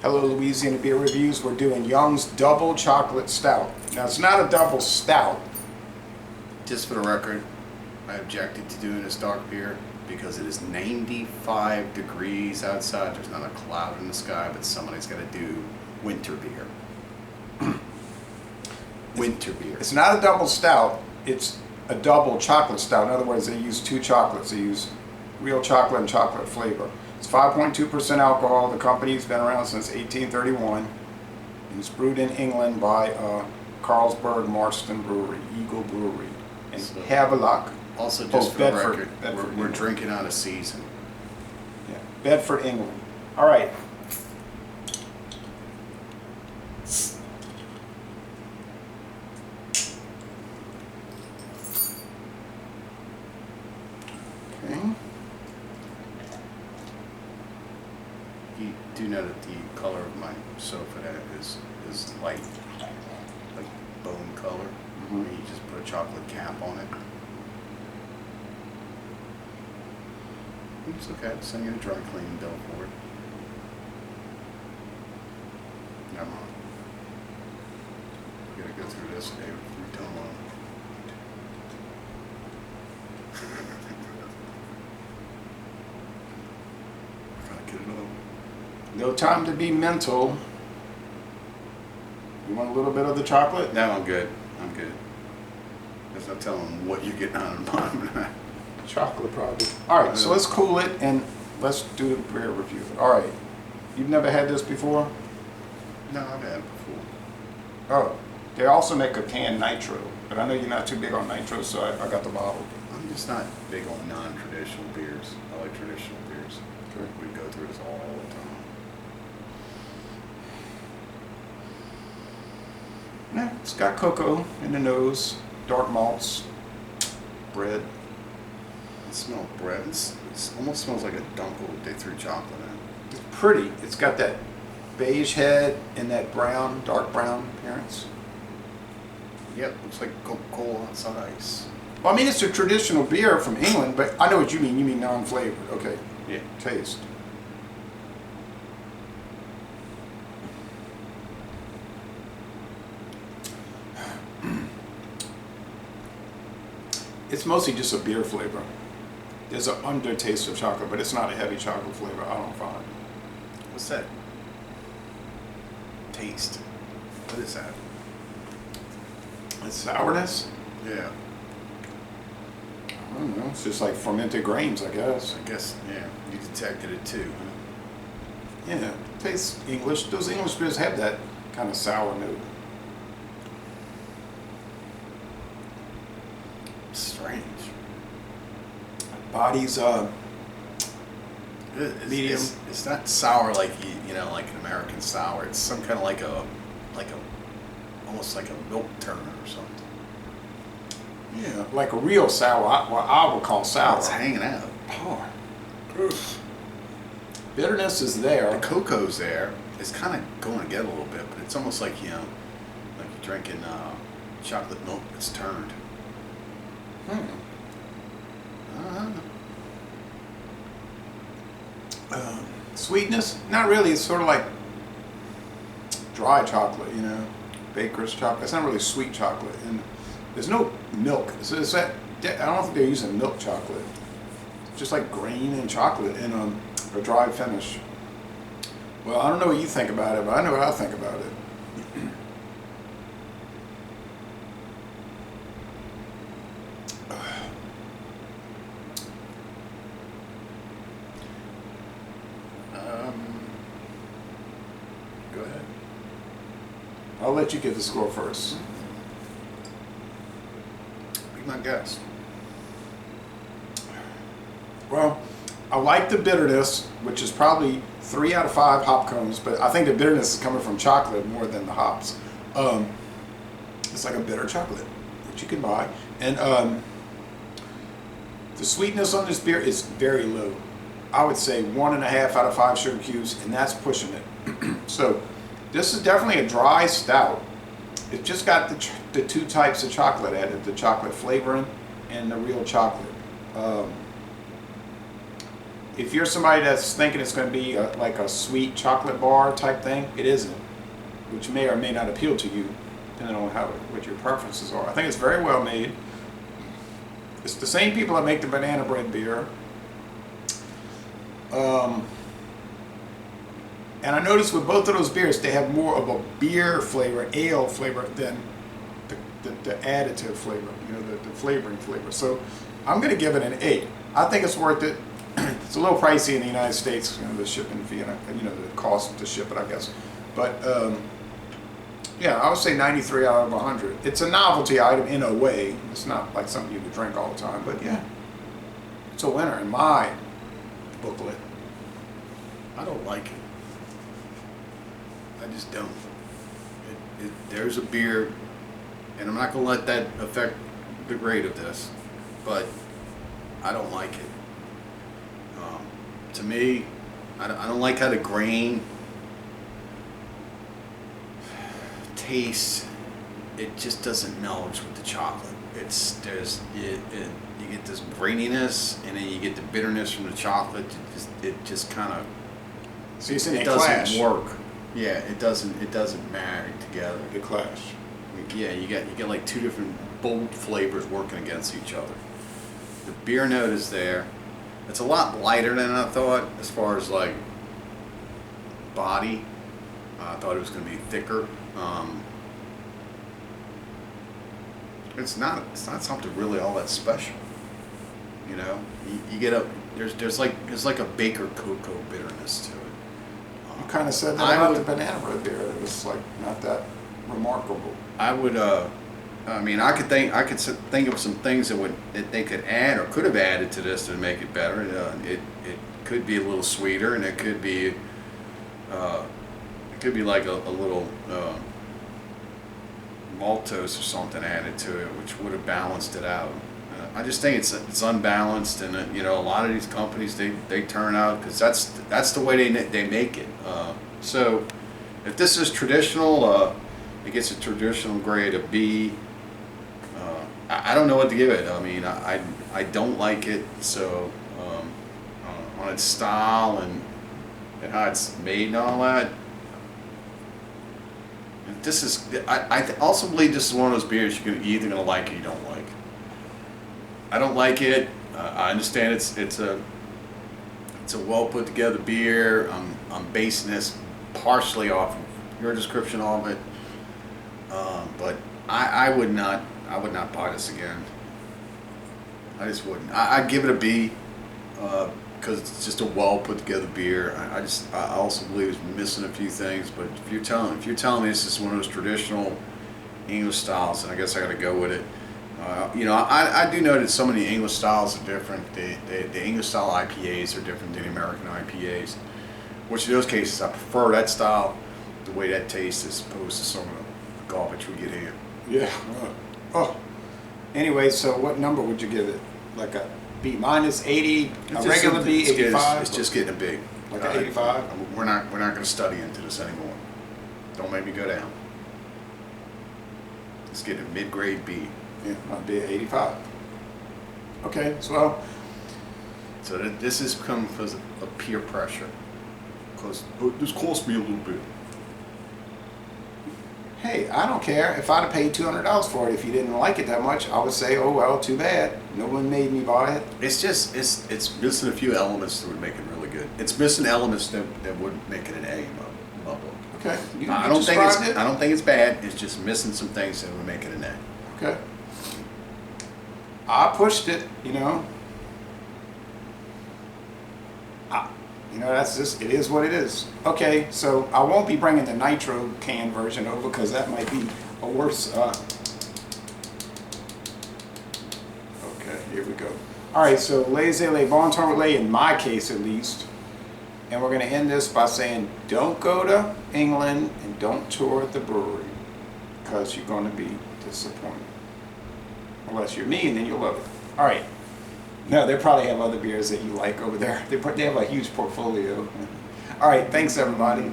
Hello, Louisiana Beer Reviews. We're doing Young's Double Chocolate Stout. Now, it's not a double stout. Just for the record, I objected to doing this dark beer because it is 95 degrees outside. There's not a cloud in the sky, but somebody's got to do winter beer. Winter beer. It's not a double stout. It's a double chocolate stout. In other words, they use two chocolates. They use real chocolate and chocolate flavor. It's 5.2% alcohol. The company's been around since 1831. And it's brewed in England by Carlsberg Marsten Brewery, Eagle Brewery, and So, Havelock. Also, just for Bedford, the record, we're drinking out of season. Yeah, Bedford, England. All right. Okay. You do know that the color of my sofa that is light, like bone color. Mm-hmm. You just put a chocolate cap on it. It's okay. I'll send you a dry cleaning bill for it. Never mind. We gotta go through this today with Tom on. Trying to get it over. No time to be mental. You want a little bit of the chocolate? No, I'm good. I'm good. There's no telling what you're getting out of the bottom. Chocolate, probably. All right, so let's cool it and let's do the beer review. All right. You've never had this before? No, I've had it before. Oh, they also make a canned nitro, but I know you're not too big on nitro, so I got the bottle. I'm just not big on non-traditional beers. I like traditional beers. Okay. We go through this all the time. Yeah, it's got cocoa in the nose, dark malts, bread. It smells bread. It almost smells like a dunkel that they threw chocolate in. It's pretty. It's got that beige head and that brown, dark brown appearance. Yep, looks like Coca-Cola outside ice. Well, I mean, it's a traditional beer from England, but I know what you mean. You mean non-flavored. Okay. Yeah. Taste. It's mostly just a beer flavor. There's an undertaste of chocolate, but it's not a heavy chocolate flavor, I don't find. What's that? Taste. What is that? It's sourness? Yeah. I don't know. It's just like fermented grains, I guess. I guess, yeah. You detected it too, huh? Yeah, it tastes English. Those English beers have that kind of sour note. Strange. Body's medium. It's not sour like you know, like an American sour. It's some kind of like a almost like a milk turner or something. Yeah, like a real sour. What I would call sour. It's hanging out. Par. Bitterness is there. The cocoa's there. It's kind of going together a little bit, but it's almost like, you know, like you're drinking chocolate milk that's turned. Sweetness? Not really. It's sort of like dry chocolate, you know, baker's chocolate. It's not really sweet chocolate, and there's no milk. So is that? I don't think they're using milk chocolate. It's just like grain and chocolate in a dry finish. Well, I don't know what you think about it, but I know what I think about it. Go ahead. I'll let you give the score first. Be my guest. Well, I like the bitterness, which is probably 3 out of 5 hop cones, but I think the bitterness is coming from chocolate more than the hops. It's like a bitter chocolate, which you can buy. And the sweetness on this beer is very low. I would say 1.5 out of 5 sugar cubes, and that's pushing it. So this is definitely a dry stout. It just got the two types of chocolate added, the chocolate flavoring and the real chocolate. if you're somebody that's thinking it's going to be like a sweet chocolate bar type thing, it isn't, which may or may not appeal to you, depending on what your preferences are. I think it's very well made. It's the same people that make the banana bread beer. And I noticed with both of those beers, they have more of a beer flavor, ale flavor, than the additive flavor, you know, the flavoring flavor. So I'm going to give it an 8. I think it's worth it. It's a little pricey in the United States, you know, the shipping fee and, you know, the cost to ship it, I guess. But yeah, I would say 93 out of 100. It's a novelty item in a way. It's not like something you could drink all the time, but yeah, it's a winner in my booklet. I don't like it. I just don't. There's a beer, and I'm not going to let that affect the grade of this, but I don't like it. To me, I don't like how the grain tastes. It just doesn't meld with the chocolate. You get this graininess, and then you get the bitterness from the chocolate. It just kind of, So you're saying it they clash. doesn't work. Yeah, it doesn't marry together. They clash. Yeah, you get like two different bold flavors working against each other. The beer note is there. It's a lot lighter than I thought as far as like body. I thought it was going to be thicker. It's not something really all that special. You know, you get there's like a baker cocoa bitterness to it. You kind of said that about the banana bread beer. It was like not that remarkable. I would. I mean, I could think of some things that they could add or could have added to this to make it better. It could be a little sweeter, and it could be like a little maltose or something added to it, which would have balanced it out. I just think it's unbalanced, and you know, a lot of these companies they turn out because that's the way they make it. So if this is traditional, it gets a traditional grade of B. I don't know what to give it. I mean, I don't like it. So on its style and how it's made and all that. This is. I also believe this is one of those beers you're either gonna like or you don't like. I don't like it. I understand it's a well put together beer. I'm basing this partially off of your description of it, but I would not buy this again. I just wouldn't. I'd give it a B because it's just a well put together beer. I also believe it's missing a few things. But if you're telling me this is one of those traditional English styles, then I guess I got to go with it. You know, I do know that some of the English styles are different. The English style IPAs are different than the American IPAs. Which in those cases, I prefer that style, the way that tastes, as opposed to some of the garbage we get here. Yeah. Oh. Anyway, so what number would you give it? Like a B minus 80, a regular B, 85? It's just getting a big. Like an 85? We're not going to study into this anymore. Don't make me go down. Let's get a mid-grade B. Yeah, might be an 85. Okay, so this has come because of peer pressure. Because this cost me a little bit. Hey, I don't care. If I'd have paid $200 for it, if you didn't like it that much, I would say, oh well, too bad. No one made me buy it. It's just it's missing a few elements that would make it really good. It's missing elements that would make it an A in my book. Okay. I don't think it's bad. It's just missing some things that would make it an A. Okay. I pushed it, you know. That's just, it is what it is. Okay, so I won't be bringing the nitro can version over because that might be a worse. Okay, here we go. All right, so laissez-les, bon temps relais, in my case at least. And we're going to end this by saying don't go to England and don't tour the brewery because you're going to be disappointed. Unless you're me, and then you'll love it. All right. No, they probably have other beers that you like over there. They have a huge portfolio. All right, thanks everybody.